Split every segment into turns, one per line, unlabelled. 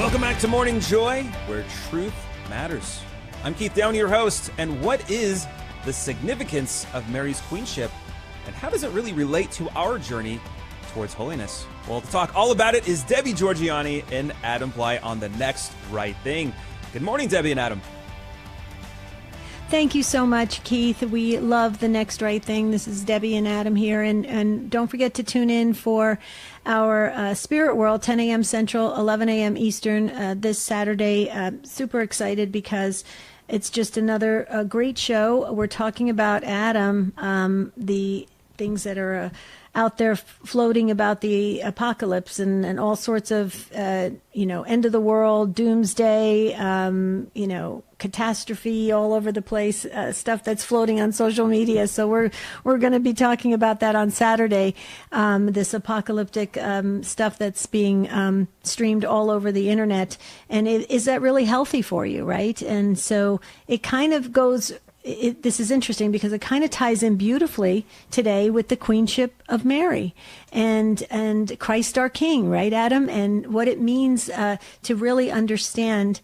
Welcome back to Morning Joy, where truth matters. I'm Keith Downey, your host, and what is the significance of Mary's queenship, and how does it really relate to our journey towards holiness? Well, to talk all about it is Debbie Georgianni and Adam Blai on The Next Right Thing. Good morning, Debbie and Adam.
Thank you so much, Keith. We love The Next Right Thing. This is Debbie and Adam here. And don't forget to tune in for our Spirit World, 10 a.m. Central, 11 a.m. Eastern, this Saturday. Super excited because it's just another great show. We're talking about Adam, the things that are out there floating about the apocalypse and all sorts of, end of the world, doomsday, catastrophe all over the place, stuff that's floating on social media. So we're going to be talking about that on Saturday, this apocalyptic stuff that's being streamed all over the internet. And is that really healthy for you, right? And so it kind of goes... this is interesting because it kind of ties in beautifully today with the Queenship of Mary and Christ our King, right, Adam? And what it means to really understand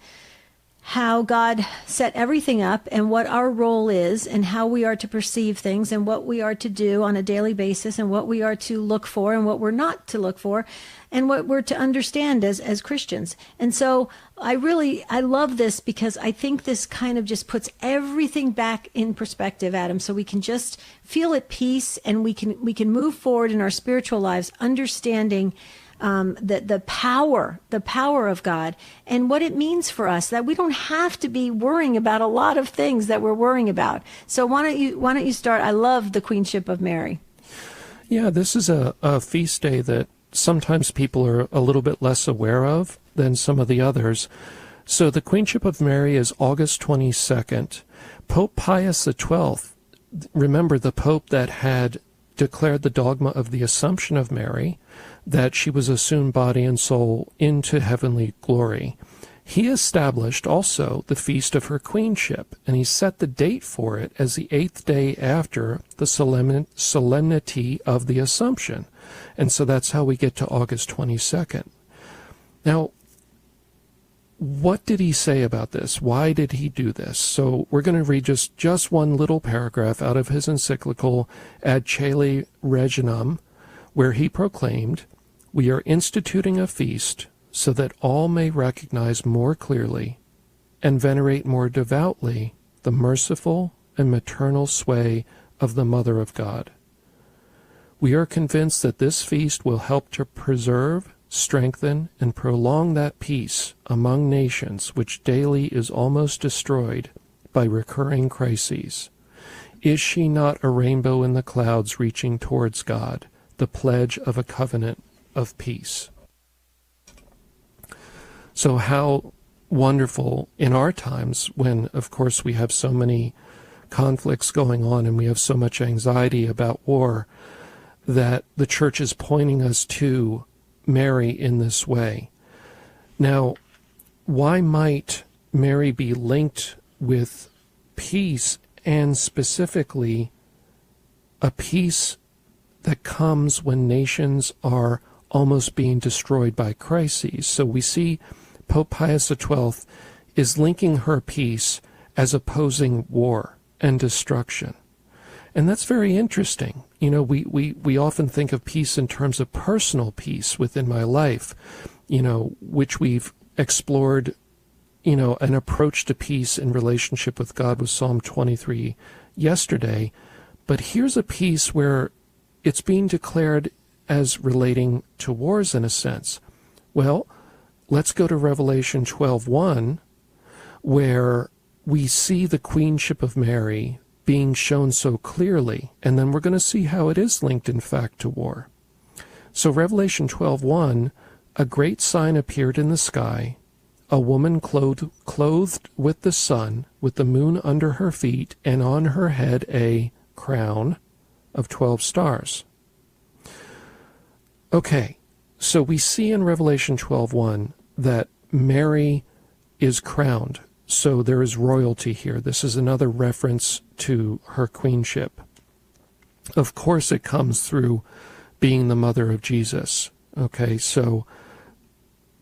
how God set everything up and what our role is and how we are to perceive things and what we are to do on a daily basis and what we are to look for and what we're not to look for and what we're to understand as Christians. And so I love this because I think this kind of just puts everything back in perspective, Adam, so we can just feel at peace and we can move forward in our spiritual lives, understanding the power of God and what it means for us, that we don't have to be worrying about a lot of things that we're worrying about. So why don't you start? I love the Queenship of Mary.
Yeah, this is a feast day that sometimes people are a little bit less aware of than some of the others. So the Queenship of Mary is August 22nd. Pope Pius XII, remember the Pope that had declared the dogma of the Assumption of Mary, that she was assumed body and soul into heavenly glory. He established also the feast of her queenship, and he set the date for it as the 8th day after the solemnity of the Assumption. And so that's how we get to August 22nd. Now, what did he say about this? Why did he do this? So we're going to read just one little paragraph out of his encyclical Ad Caeli Reginam, where he proclaimed, "We are instituting a feast so that all may recognize more clearly and venerate more devoutly the merciful and maternal sway of the Mother of God. We are convinced that this feast will help to preserve, strengthen, and prolong that peace among nations which daily is almost destroyed by recurring crises. Is she not a rainbow in the clouds reaching towards God, the pledge of a covenant of peace?" So how wonderful in our times when, of course, we have so many conflicts going on and we have so much anxiety about war, that the church is pointing us to Mary in this way. Now, why might Mary be linked with peace, and specifically a peace that comes when nations are almost being destroyed by crises? So we see Pope Pius XII is linking her peace as opposing war and destruction. And that's very interesting. You know, we often think of peace in terms of personal peace within my life, which we've explored, an approach to peace in relationship with God with Psalm 23 yesterday. But here's a peace where it's being declared as relating to wars in a sense. Well, let's go to Revelation 12:1, where we see the Queenship of Mary being shown so clearly, and then we're going to see how it is linked, in fact, to war. So Revelation 12:1, a great sign appeared in the sky, a woman clothed with the sun, with the moon under her feet, and on her head a crown of 12 stars. Okay, so we see in Revelation 12:1 that Mary is crowned. So there is royalty here. This is another reference to her queenship. Of course, it comes through being the mother of Jesus. Okay, so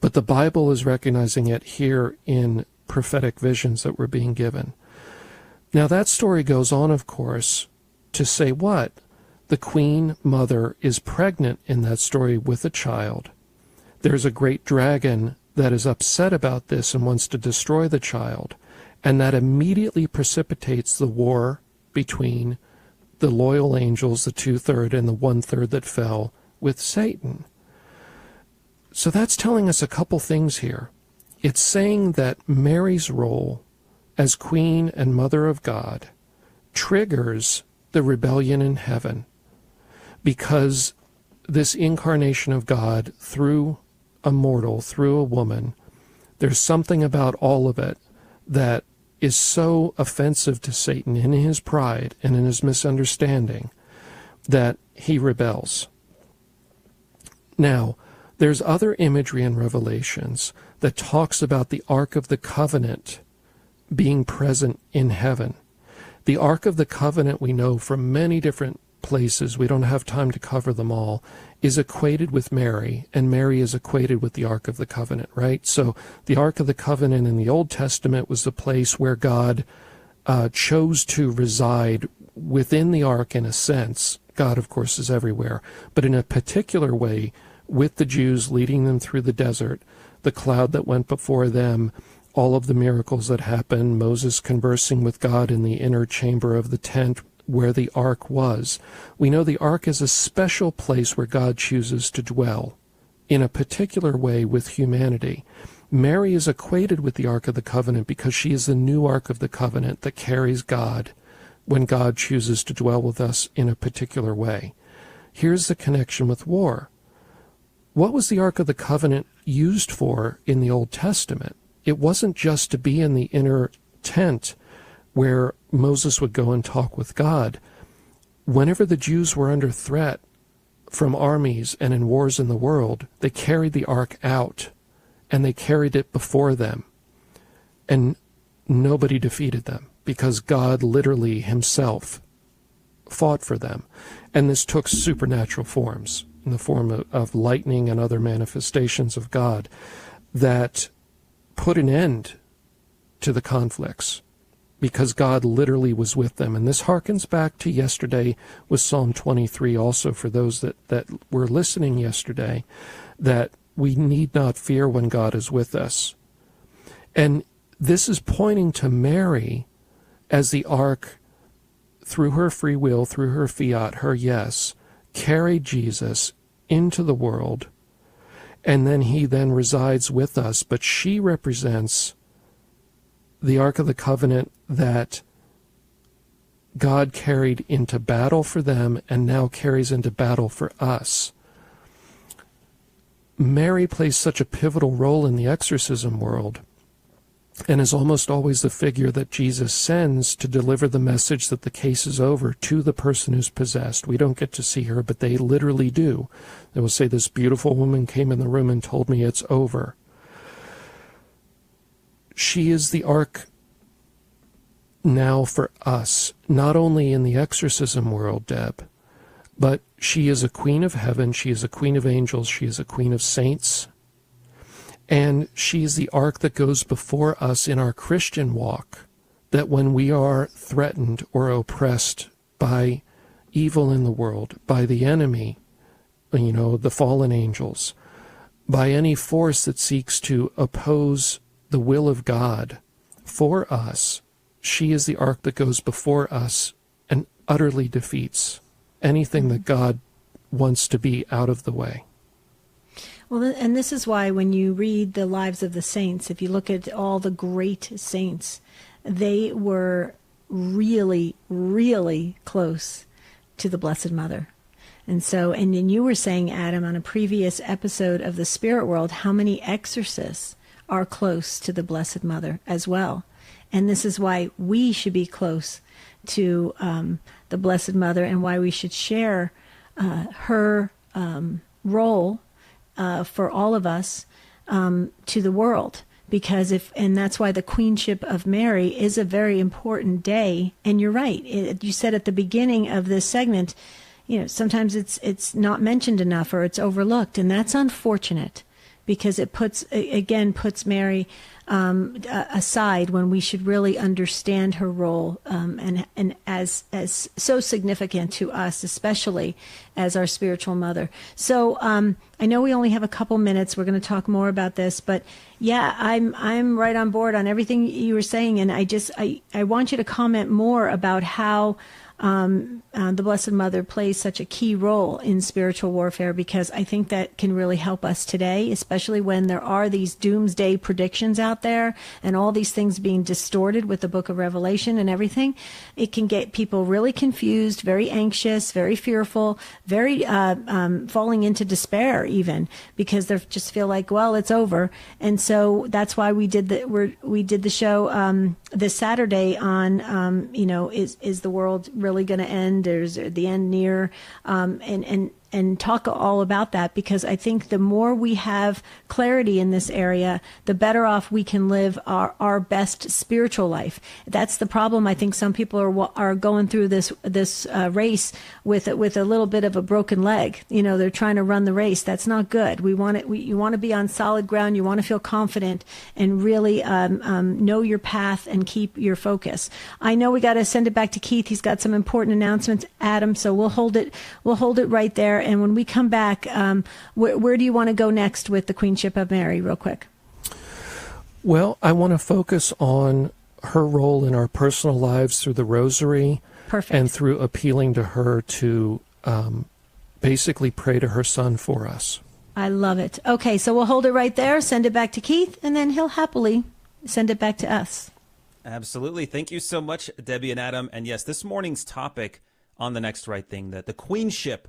But the Bible is recognizing it here in prophetic visions that were being given. Now that story goes on, of course, to say what? The Queen Mother is pregnant in that story with a child. There's a great dragon that is upset about this and wants to destroy the child, and that immediately precipitates the war between the loyal angels, the 2/3, and the 1/3 that fell with Satan. So that's telling us a couple things here. It's saying that Mary's role as Queen and Mother of God triggers the rebellion in heaven, because this incarnation of God through a mortal, through a woman, there's something about all of it that is so offensive to Satan in his pride and in his misunderstanding that he rebels. Now, there's other imagery in Revelations that talks about the Ark of the Covenant being present in heaven. The Ark of the Covenant, we know from many different places, we don't have time to cover them all, is equated with Mary, and Mary is equated with the Ark of the Covenant, right? So the Ark of the Covenant in the Old Testament was the place where God chose to reside within the Ark in a sense. God, of course, is everywhere, but in a particular way with the Jews, leading them through the desert, the cloud that went before them, all of the miracles that happened, Moses conversing with God in the inner chamber of the tent where the ark was. We know the ark is a special place where God chooses to dwell in a particular way with humanity. Mary is equated with the Ark of the Covenant because she is the new Ark of the Covenant that carries God when God chooses to dwell with us in a particular way. Here's the connection with war. What was the Ark of the Covenant used for in the Old Testament? It wasn't just to be in the inner tent where Moses would go and talk with God. Whenever the Jews were under threat from armies and in wars in the world, they carried the ark out, and they carried it before them. And nobody defeated them, because God literally himself fought for them. And this took supernatural forms, in the form of lightning and other manifestations of God, that put an end to the conflicts, because God literally was with them. And this harkens back to yesterday with Psalm 23 also, for those that were listening yesterday, that we need not fear when God is with us. And this is pointing to Mary as the ark, through her free will, through her fiat, her yes, carried Jesus into the world, and then he then resides with us. But she represents the Ark of the Covenant that God carried into battle for them and now carries into battle for us. Mary plays such a pivotal role in the exorcism world, and is almost always the figure that Jesus sends to deliver the message that the case is over to the person who's possessed. We don't get to see her, but they literally do. They will say, "This beautiful woman came in the room and told me it's over." She is the ark now for us, not only in the exorcism world, Deb, but she is a queen of heaven, she is a queen of angels, she is a queen of saints, and she is the ark that goes before us in our Christian walk, that when we are threatened or oppressed by evil in the world, by the enemy, the fallen angels, by any force that seeks to oppose the will of God for us, she is the ark that goes before us and utterly defeats anything that God wants to be out of the way.
Well, and this is why when you read the lives of the saints, if you look at all the great saints, they were really, really close to the Blessed Mother. And so, and then you were saying, Adam, on a previous episode of the Spirit World, how many exorcists are close to the Blessed Mother as well. And this is why we should be close to the Blessed Mother, and why we should share her role for all of us to the world. Because and that's why the Queenship of Mary is a very important day. And you're right. You said at the beginning of this segment, sometimes it's not mentioned enough, or it's overlooked, and that's unfortunate. because it puts Mary aside when we should really understand her role, and as so significant to us, especially as our spiritual mother. So I know we only have a couple minutes. We're going to talk more about this, but yeah, I'm right on board on everything you were saying, and I want you to comment more about how the Blessed Mother plays such a key role in spiritual warfare, because I think that can really help us today, especially when there are these doomsday predictions out there and all these things being distorted with the book of Revelation and everything. It can get people really confused, very anxious, very fearful, very falling into despair even, because they just feel like, well, it's over. And so that's why we did the show this Saturday on is the world really going to end? Is the end near? And talk all about that, because I think the more we have clarity in this area, the better off we can live our best spiritual life. That's the problem. I think some people are going through this race with a little bit of a broken leg. They're trying to run the race. That's not good. You want to be on solid ground. You want to feel confident and really know your path and keep your focus. I know we got to send it back to Keith. He's got some important announcements, Adam. So we'll hold it right there. And when we come back, where do you want to go next with the Queenship of Mary, real quick?
Well, I want to focus on her role in our personal lives through the Rosary.
Perfect.
And through appealing to her to basically pray to her Son for us.
I love it. Okay, so we'll hold it right there, send it back to Keith, and then he'll happily send it back to us.
Absolutely. Thank you so much, Debbie and Adam. And yes, this morning's topic on The Next Right Thing, that the Queenship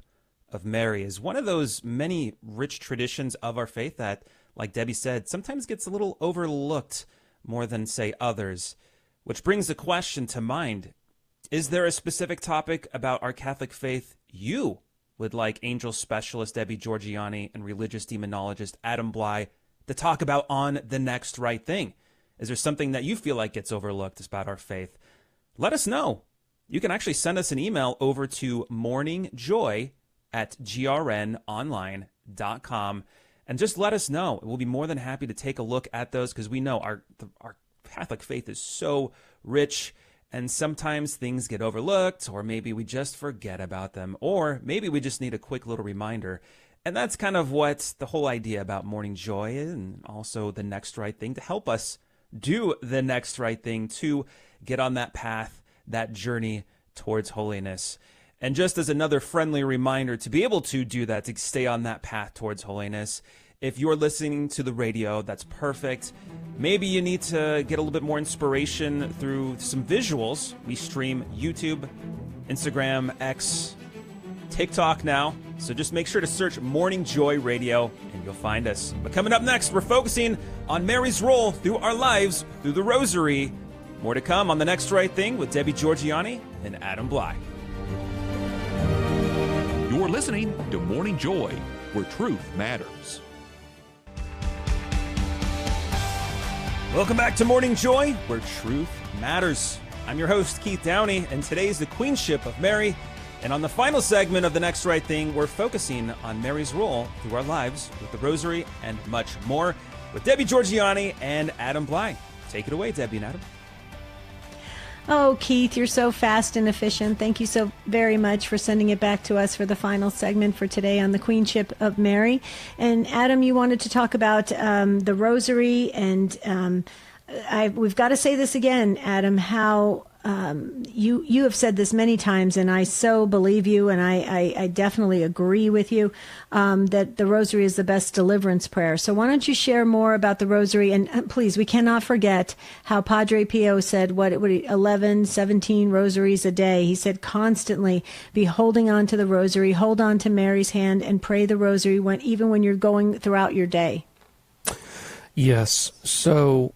of Mary is one of those many rich traditions of our faith that, like Debbie said, sometimes gets a little overlooked more than, say, others. Which brings a question to mind. Is there a specific topic about our Catholic faith you would like angel specialist Debbie Georgianni and religious demonologist Adam Blai to talk about on The Next Right Thing? Is there something that you feel like gets overlooked about our faith? Let us know. You can actually send us an email over to morningjoy@grnonline.com and just let us know. We'll be more than happy to take a look at those, because we know our Catholic faith is so rich, and sometimes things get overlooked, or maybe we just forget about them, or maybe we just need a quick little reminder. And that's kind of what the whole idea about Morning Joy is, and also The Next Right Thing, to help us do the next right thing, to get on that path, that journey towards holiness. And just as another friendly reminder to be able to do that, to stay on that path towards holiness, if you're listening to the radio, that's perfect. Maybe you need to get a little bit more inspiration through some visuals. We stream YouTube, Instagram, X, TikTok now. So just make sure to search Morning Joy Radio and you'll find us. But coming up next, we're focusing on Mary's role through our lives, through the Rosary. More to come on The Next Right Thing with Debbie Georgianni and Adam Blai.
You're listening to Morning Joy, where truth matters.
Welcome back to Morning Joy, where truth matters. I'm your host, Keith Downey, and today's the Queenship of Mary. And on the final segment of The Next Right Thing, we're focusing on Mary's role through our lives with the Rosary and much more with Debbie Georgianni and Adam Blai. Take it away, Debbie and Adam.
Oh, Keith, you're so fast and efficient. Thank you so very much for sending it back to us for the final segment for today on the Queenship of Mary. And Adam, you wanted to talk about the Rosary, and we've got to say this again, Adam, how you have said this many times, and I so believe you, and I definitely agree with you, that the Rosary is the best deliverance prayer. So why don't you share more about the Rosary? And please, we cannot forget how Padre Pio said, 11, 17 rosaries a day. He said constantly be holding on to the Rosary, hold on to Mary's hand, and pray the Rosary even when you're going throughout your day.
Yes. So,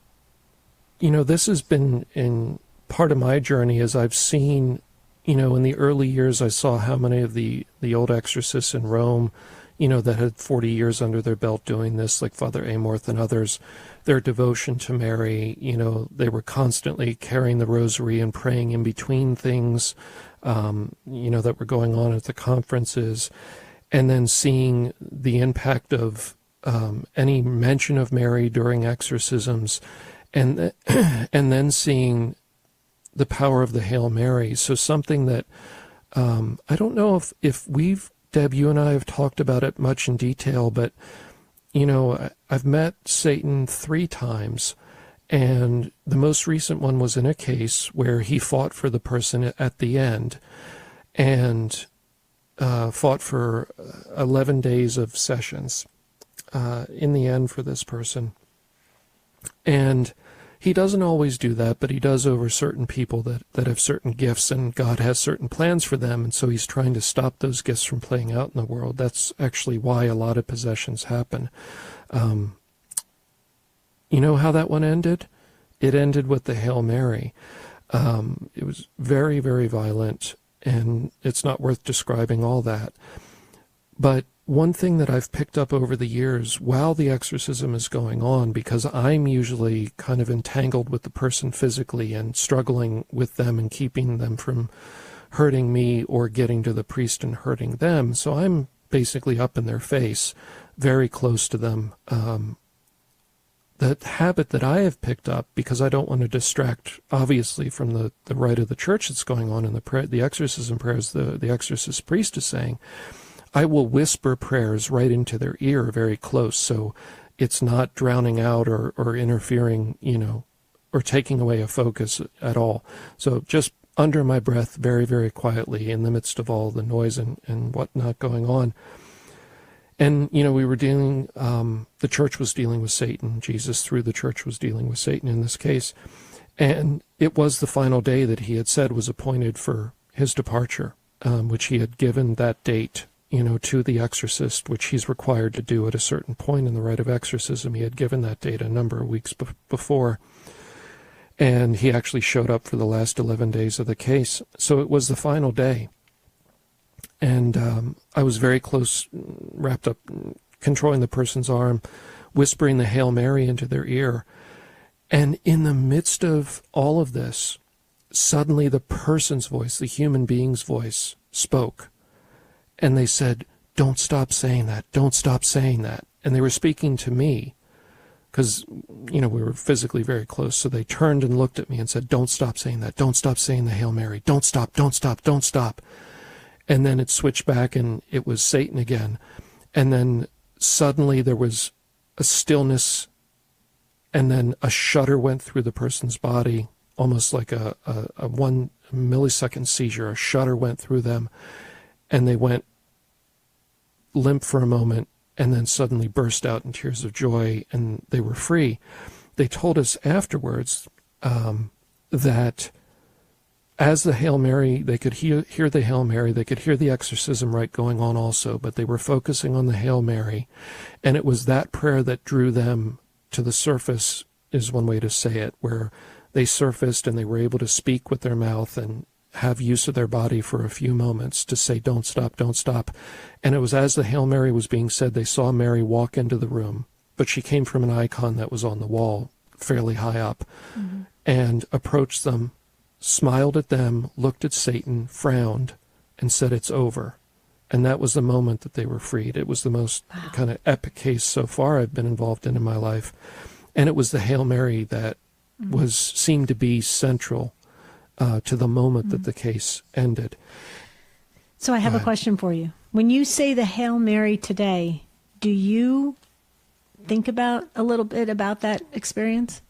this has been in part of my journey, as I've seen, in the early years, I saw how many of the old exorcists in Rome, that had 40 years under their belt doing this, like Father Amorth and others, their devotion to Mary, they were constantly carrying the Rosary and praying in between things, that were going on at the conferences, and then seeing the impact of any mention of Mary during exorcisms, and then seeing the power of the Hail Mary. So something that I don't know if Deb, you and I have talked about it much in detail, but, I've met Satan 3 times, and the most recent one was in a case where he fought for the person at the end, and fought for 11 days of sessions in the end for this person. And he doesn't always do that, but he does over certain people that have certain gifts, and God has certain plans for them, and so he's trying to stop those gifts from playing out in the world. That's actually why a lot of possessions happen. You know how that one ended? It ended with the Hail Mary. It was very, very violent, and it's not worth describing all that. But one thing that I've picked up over the years while the exorcism is going on, because I'm usually kind of entangled with the person physically and struggling with them and keeping them from hurting me or getting to the priest and hurting them, so I'm basically up in their face, very close to them. The habit that I have picked up, because I don't want to distract, obviously, from the rite of the church that's going on in the exorcism prayers the exorcist priest is saying, I will whisper prayers right into their ear very close, so it's not drowning out or interfering, or taking away a focus at all. So just under my breath, very, very quietly, in the midst of all the noise and whatnot going on. And, we were dealing, the church was dealing with Satan. Jesus, through the church, was dealing with Satan in this case. And it was the final day that he had said was appointed for his departure, which he had given that date, to the exorcist, which he's required to do at a certain point in the rite of exorcism. He had given that date a number of weeks before, and he actually showed up for the last 11 days of the case. So it was the final day, and I was very close, wrapped up, controlling the person's arm, whispering the Hail Mary into their ear, and in the midst of all of this, suddenly the person's voice, the human being's voice, spoke. And they said, don't stop saying that, don't stop saying that. And they were speaking to me, because, we were physically very close. So they turned and looked at me and said, don't stop saying that, don't stop saying the Hail Mary, don't stop, don't stop, don't stop. And then it switched back and it was Satan again. And then suddenly there was a stillness, and then a shudder went through the person's body, almost like a 1 millisecond seizure. A shudder went through them. And they went limp for a moment, and then suddenly burst out in tears of joy, and they were free. They told us afterwards that as the Hail Mary, they could hear the Hail Mary, they could hear the exorcism rite going on also, but they were focusing on the Hail Mary, and it was that prayer that drew them to the surface, is one way to say it, where they surfaced and they were able to speak with their mouth and have use of their body for a few moments to say, don't stop, don't stop. And it was as the Hail Mary was being said, they saw Mary walk into the room, but she came from an icon that was on the wall fairly high up, and approached them, smiled at them, looked at Satan, frowned, and said, it's over. And that was the moment that they were freed. It was the most kind of epic case so far I've been involved in my life. And it was the Hail Mary that seemed to be central to the moment that the case ended.
So I have a question for you. When you say the Hail Mary today, do you think about a little bit about that experience?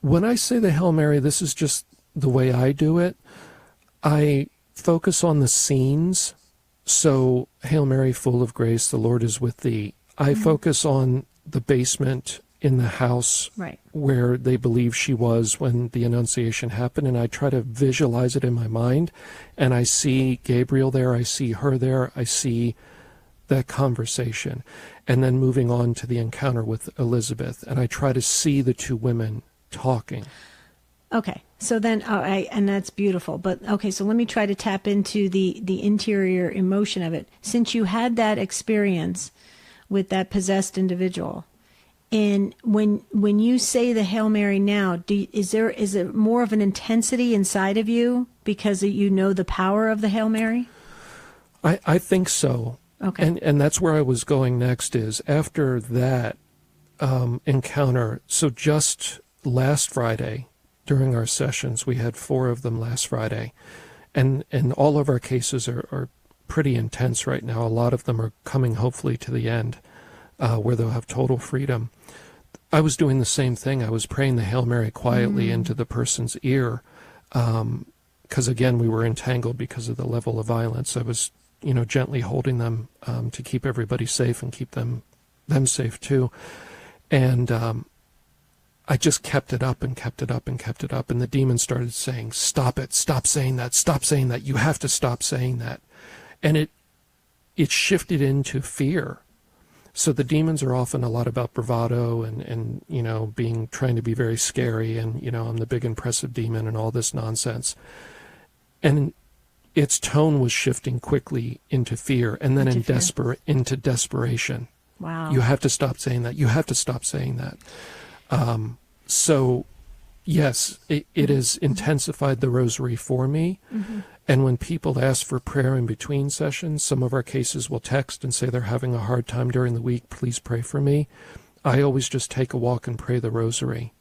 When I say the Hail Mary, this is just the way I do it. I focus on the scenes. So, Hail Mary, full of grace, the Lord is with thee. I focus on the basement in the house where they believe she was when the Annunciation happened, and I try to visualize it in my mind, and I see Gabriel there, I see her there, I see that conversation, and then moving on to the encounter with Elizabeth, and I try to see the two women talking.
Okay, so then, and that's beautiful, but okay, so let me try to tap into the interior emotion of it. Since you had that experience with that possessed individual, and when you say the Hail Mary now, is it more of an intensity inside of you because you know the power of the Hail Mary?
I think so.
Okay.
And that's where I was going next, is after that encounter. So just last Friday, during our sessions, we had 4 of them last Friday. And all of our cases are pretty intense right now. A lot of them are coming hopefully to the end, where they'll have total freedom. I was doing the same thing. I was praying the Hail Mary quietly into the person's ear, because again, we were entangled because of the level of violence. I was, gently holding them to keep everybody safe and keep them safe too. And I just kept it up and kept it up and kept it up. And the demon started saying, "Stop it, stop saying that, stop saying that. You have to stop saying that." And it shifted into fear. So the demons are often a lot about bravado and trying to be very scary, and, I'm the big impressive demon and all this nonsense. And its tone was shifting quickly into fear, and then into desperation.
Wow.
You have to stop saying that. You have to stop saying that. So, yes, it has intensified the rosary for me. Mm-hmm. And when people ask for prayer in between sessions, some of our cases will text and say they're having a hard time during the week. Please pray for me. I always just take a walk and pray the rosary.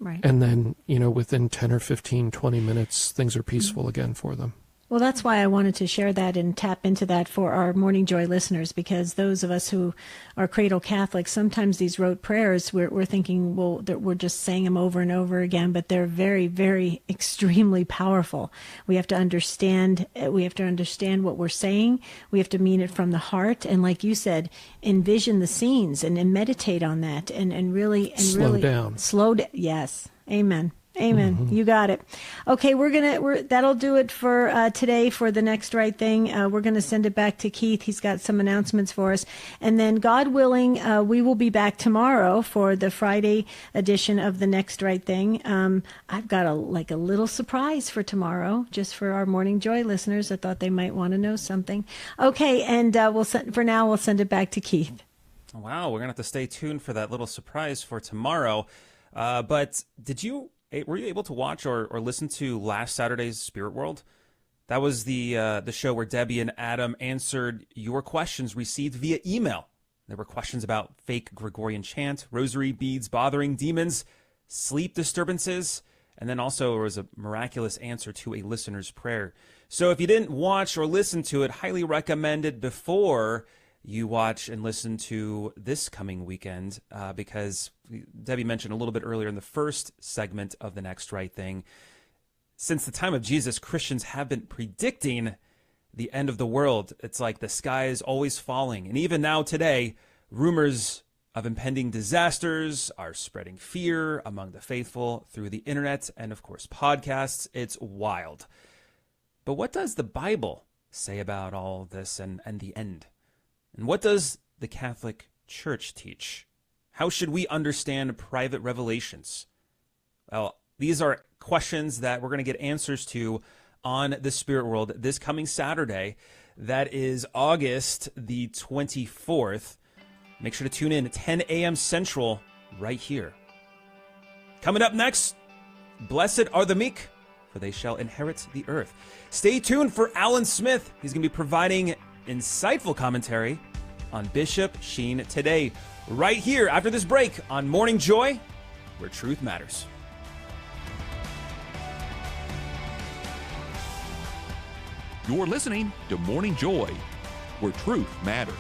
Right.
And then, within 10 or 15, 20 minutes, things are peaceful again for them.
Well, that's why I wanted to share that and tap into that for our Morning Joy listeners, because those of us who are cradle Catholics, sometimes these rote prayers, we're thinking, well, we're just saying them over and over again, but they're very, very extremely powerful. We have to understand what we're saying. We have to mean it from the heart. And like you said, envision the scenes and meditate on that and really
slow down.
Yes. Amen. Amen.
Mm-hmm.
You got it. Okay, that'll do it for today for the Next Right Thing. We're going to send it back to Keith. He's got some announcements for us. And then, God willing, we will be back tomorrow for the Friday edition of the Next Right Thing. I've got a little surprise for tomorrow, just for our Morning Joy listeners. I thought they might want to know something. Okay, and we'll send it back to Keith.
Wow, we're going to have to stay tuned for that little surprise for tomorrow. But were you able to watch or listen to last Saturday's Spirit World? That was the show where Debbie and Adam answered your questions received via email. There were questions about fake Gregorian chant, rosary beads bothering demons, sleep disturbances, and then also there was a miraculous answer to a listener's prayer. So if you didn't watch or listen to it, highly recommend it before you watch and listen to this coming weekend, because Debbie mentioned a little bit earlier in the first segment of the Next Right Thing, since the time of Jesus, Christians have been predicting the end of the world. It's like the sky is always falling. And even now today, rumors of impending disasters are spreading fear among the faithful through the internet and, of course, podcasts. It's wild. But what does the Bible say about all this and the end? And what does the Catholic Church teach? How should we understand private revelations? Well, these are questions that we're going to get answers to on the Spirit World this coming Saturday. That is August the 24th. Make sure to tune in at 10 a.m. Central right here. Coming up next, blessed are the meek, for they shall inherit the earth. Stay tuned for Alan Smith. He's going to be providing insightful commentary on Bishop Sheen today, right here after this break on Morning Joy, where truth matters.
You're listening to Morning Joy, where truth matters.